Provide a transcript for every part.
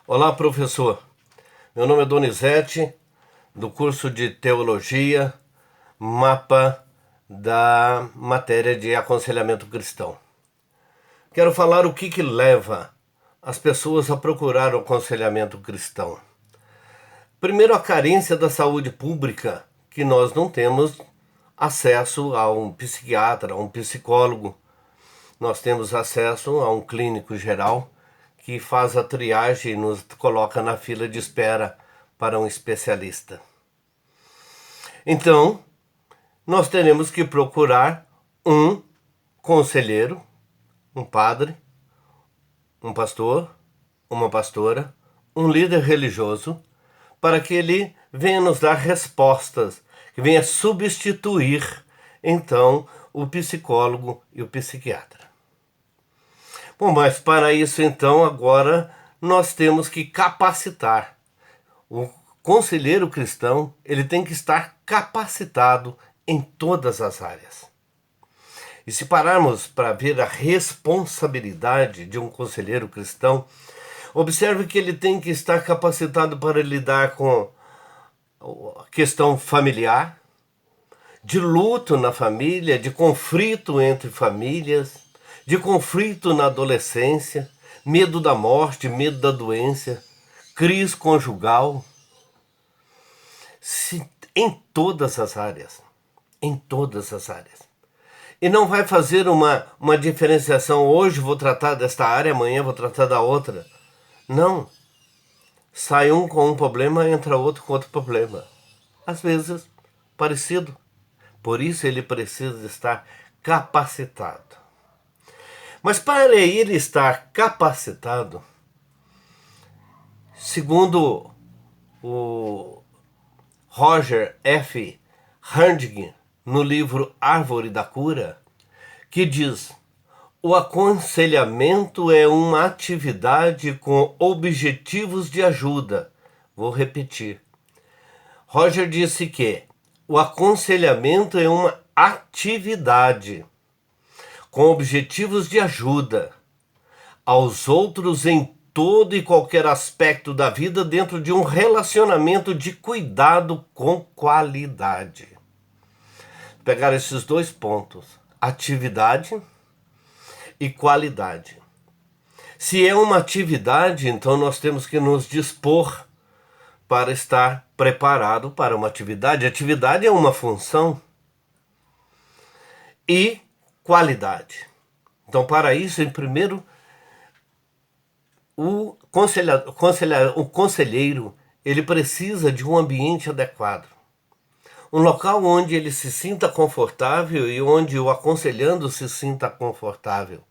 Olá, professor. Meu nome é Donizete, do curso de Teologia, mapa da matéria de aconselhamento cristão. Quero falar o que leva as pessoas a procurar o aconselhamento cristão. Primeiro, a carência da saúde pública, que nós não temos acesso a um psiquiatra, a um psicólogo. Nós temos acesso a um clínico geral que faz a triagem e nos coloca na fila de espera para um especialista. Então, nós teremos que procurar um conselheiro, um padre, um pastor, uma pastora, um líder religioso, para que ele venha nos dar respostas, que venha substituir, então, o psicólogo e o psiquiatra. Bom, mas para isso, então, agora nós temos que capacitar. O conselheiro cristão, ele tem que estar capacitado em todas as áreas. E se pararmos para ver a responsabilidade de um conselheiro cristão, observe que ele tem que estar capacitado para lidar com a questão familiar, de luto na família, de conflito entre famílias, de conflito na adolescência, medo da morte, medo da doença, crise conjugal, em todas as áreas, em todas as áreas. E não vai fazer uma diferenciação, hoje vou tratar desta área, amanhã vou tratar da outra. Não. Sai um com um problema, entra outro com outro problema. Às vezes, parecido. Por isso ele precisa estar capacitado. Mas para ele estar capacitado, segundo o Roger F. Hardinger, no livro Árvore da Cura, que diz: o aconselhamento é uma atividade com objetivos de ajuda. Vou repetir. Roger disse que o aconselhamento é uma atividade com objetivos de ajuda aos outros em todo e qualquer aspecto da vida dentro de um relacionamento de cuidado com qualidade. Vou pegar esses dois pontos, atividade e qualidade. Se é uma atividade, então nós temos que nos dispor para estar preparado para uma atividade. Atividade é uma função. E qualidade. Então, para isso, em primeiro, o conselheiro ele precisa de um ambiente adequado. Um local onde ele se sinta confortável e onde o aconselhando se sinta confortável.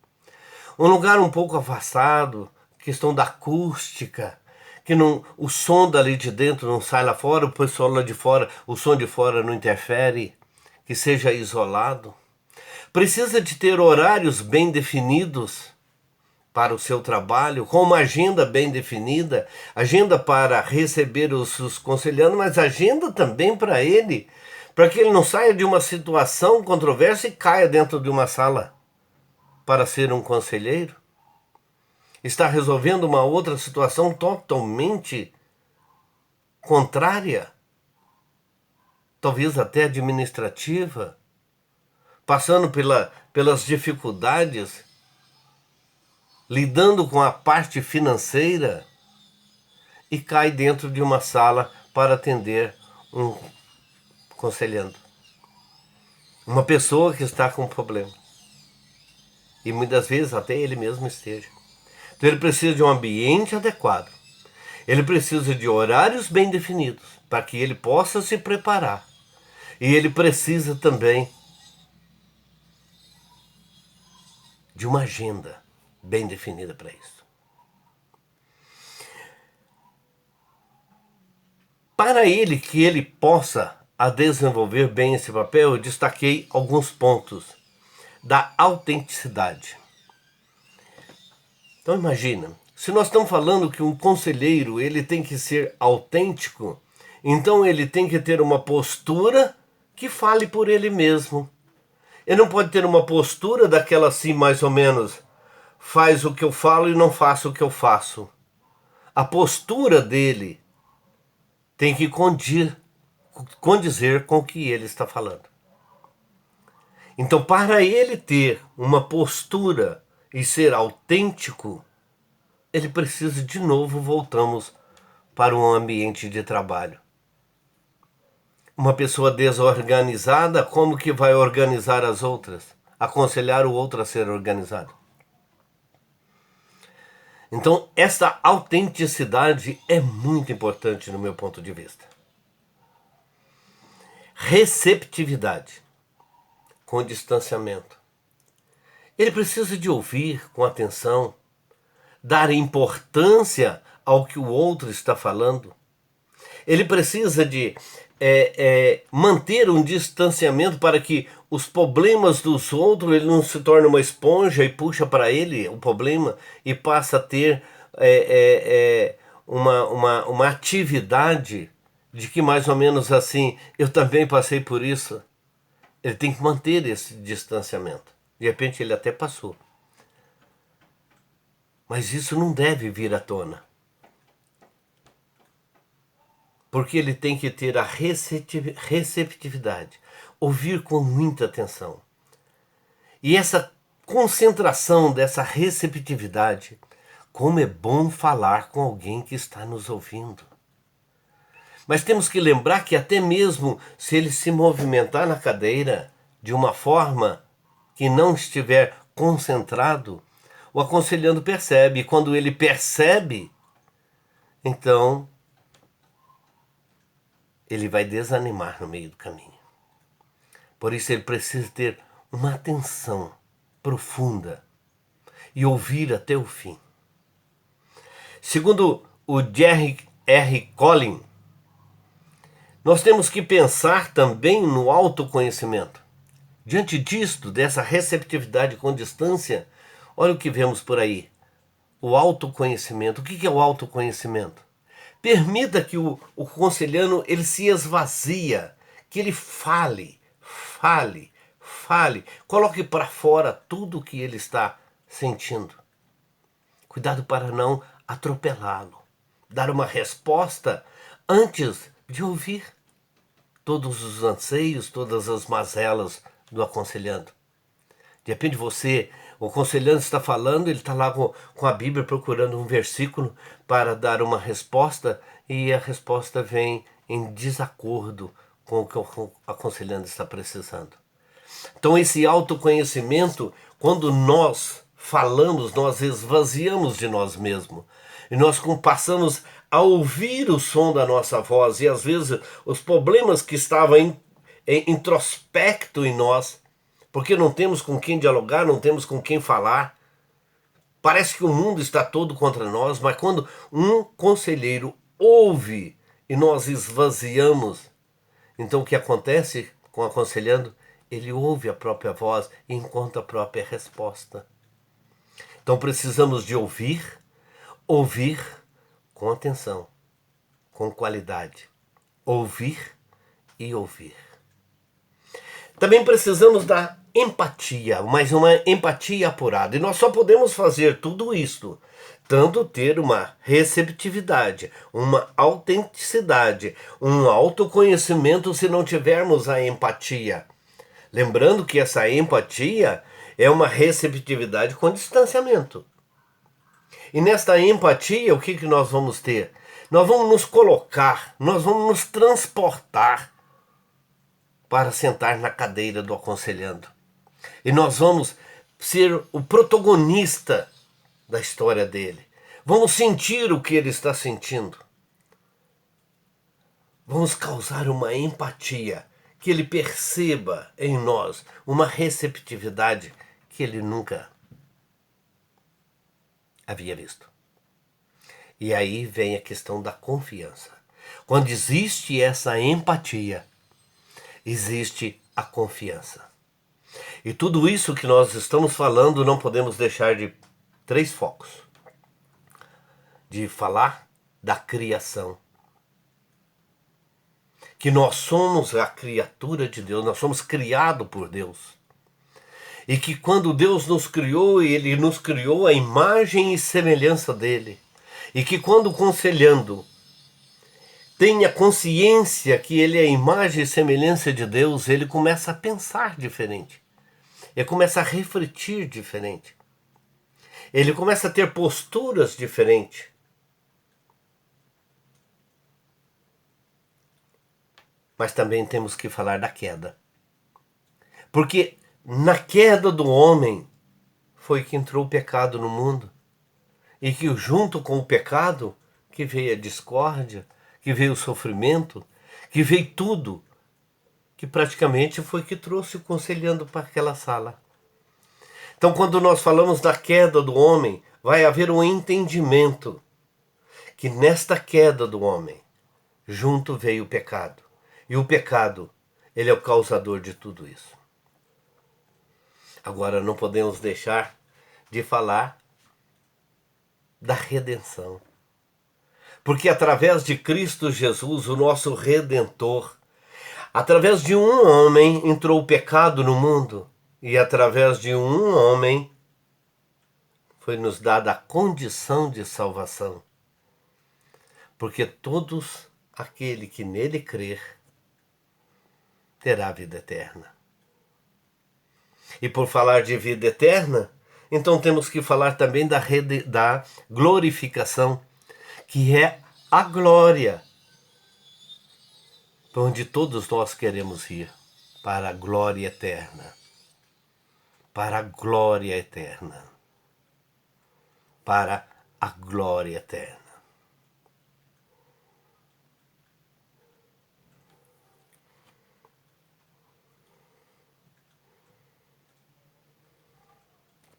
Um lugar um pouco afastado, questão da acústica, que não, o som dali de dentro não sai lá fora, o pessoal lá de fora, o som de fora não interfere, que seja isolado. Precisa de ter horários bem definidos para o seu trabalho, com uma agenda bem definida, agenda para receber os conselhandos, mas agenda também para ele, para que ele não saia de uma situação controversa e caia dentro de uma sala para ser um conselheiro. Está resolvendo uma outra situação totalmente contrária, talvez até administrativa, passando pelas dificuldades, lidando com a parte financeira e cai dentro de uma sala para atender um conselhando. Uma pessoa que está com problema. E muitas vezes até ele mesmo esteja. Então ele precisa de um ambiente adequado. Ele precisa de horários bem definidos para que ele possa se preparar. E ele precisa também de uma agenda bem definida para isso. Para ele que ele possa desenvolver bem esse papel, eu destaquei alguns pontos da autenticidade. Então imagina, se nós estamos falando que um conselheiro ele tem que ser autêntico, então ele tem que ter uma postura que fale por ele mesmo. Ele não pode ter uma postura daquela assim, mais ou menos, faz o que eu falo e não faço o que eu faço. A postura dele tem que condizer com o que ele está falando. Então, para ele ter uma postura e ser autêntico, ele precisa, de novo, voltamos para um ambiente de trabalho. Uma pessoa desorganizada, como que vai organizar as outras? Aconselhar o outro a ser organizado. Então, essa autenticidade é muito importante no meu ponto de vista. Receptividade, com distanciamento. Ele precisa de ouvir com atenção, dar importância ao que o outro está falando. Ele precisa de manter um distanciamento para que os problemas dos outros ele não se torne uma esponja e puxa para ele o problema e passa a ter uma atividade de que mais ou menos assim, eu também passei por isso. Ele tem que manter esse distanciamento. De repente ele até passou. Mas isso não deve vir à tona. Porque ele tem que ter a receptividade, ouvir com muita atenção. E essa concentração dessa receptividade, como é bom falar com alguém que está nos ouvindo. Mas temos que lembrar que até mesmo se ele se movimentar na cadeira de uma forma que não estiver concentrado, o aconselhando percebe. E quando ele percebe, então ele vai desanimar no meio do caminho. Por isso ele precisa ter uma atenção profunda e ouvir até o fim. Segundo o Jerry R. Collins, nós temos que pensar também no autoconhecimento. Diante disto, dessa receptividade com distância, olha o que vemos por aí. O autoconhecimento. O que é o autoconhecimento? Permita que o conselhando ele se esvazia, que ele fale. Coloque para fora tudo o que ele está sentindo. Cuidado para não atropelá-lo. Dar uma resposta antes de ouvir todos os anseios, todas as mazelas do aconselhando. De repente o aconselhando está falando, ele está lá com a Bíblia procurando um versículo para dar uma resposta e a resposta vem em desacordo com o que o aconselhando está precisando. Então esse autoconhecimento, quando nós falamos, nós esvaziamos de nós mesmos. E nós passamos a ouvir o som da nossa voz. E às vezes os problemas que estavam em introspecto em nós, porque não temos com quem dialogar, não temos com quem falar. Parece que o mundo está todo contra nós, mas quando um conselheiro ouve e nós esvaziamos, então o que acontece com o aconselhando? Ele ouve a própria voz e encontra a própria resposta. Então precisamos de ouvir com atenção, com qualidade. Ouvir e ouvir. Também precisamos da empatia, mas uma empatia apurada. E nós só podemos fazer tudo isto, tanto ter uma receptividade, uma autenticidade, um autoconhecimento se não tivermos a empatia. Lembrando que essa empatia é uma receptividade com distanciamento. E nesta empatia, o que nós vamos ter? Nós vamos nos colocar, nós vamos nos transportar para sentar na cadeira do aconselhando. E nós vamos ser o protagonista da história dele. Vamos sentir o que ele está sentindo. Vamos causar uma empatia, que ele perceba em nós uma receptividade que ele nunca havia visto. E aí vem a questão da confiança. Quando existe essa empatia, existe a confiança. E tudo isso que nós estamos falando, não podemos deixar de 3 focos. De falar da criação. Que nós somos a criatura de Deus, nós somos criados por Deus. E que quando Deus nos criou, Ele nos criou a imagem e semelhança dele. E que quando conselhando tenha consciência que ele é a imagem e semelhança de Deus, ele começa a pensar diferente. Ele começa a refletir diferente. Ele começa a ter posturas diferentes. Mas também temos que falar da queda. Porque na queda do homem foi que entrou o pecado no mundo. E que junto com o pecado que veio a discórdia, que veio o sofrimento, que veio tudo, que praticamente foi que trouxe o conselhando para aquela sala. Então, quando nós falamos da queda do homem, vai haver um entendimento que nesta queda do homem, junto veio o pecado. E o pecado, ele é o causador de tudo isso. Agora, não podemos deixar de falar da redenção. Porque através de Cristo Jesus, o nosso Redentor, através de um homem entrou o pecado no mundo. E através de um homem foi nos dada a condição de salvação. Porque todos aquele que nele crer terá vida eterna. E por falar de vida eterna, então temos que falar também da glorificação, que é a glória, para onde todos nós queremos ir, para a glória eterna. Para a glória eterna. Para a glória eterna.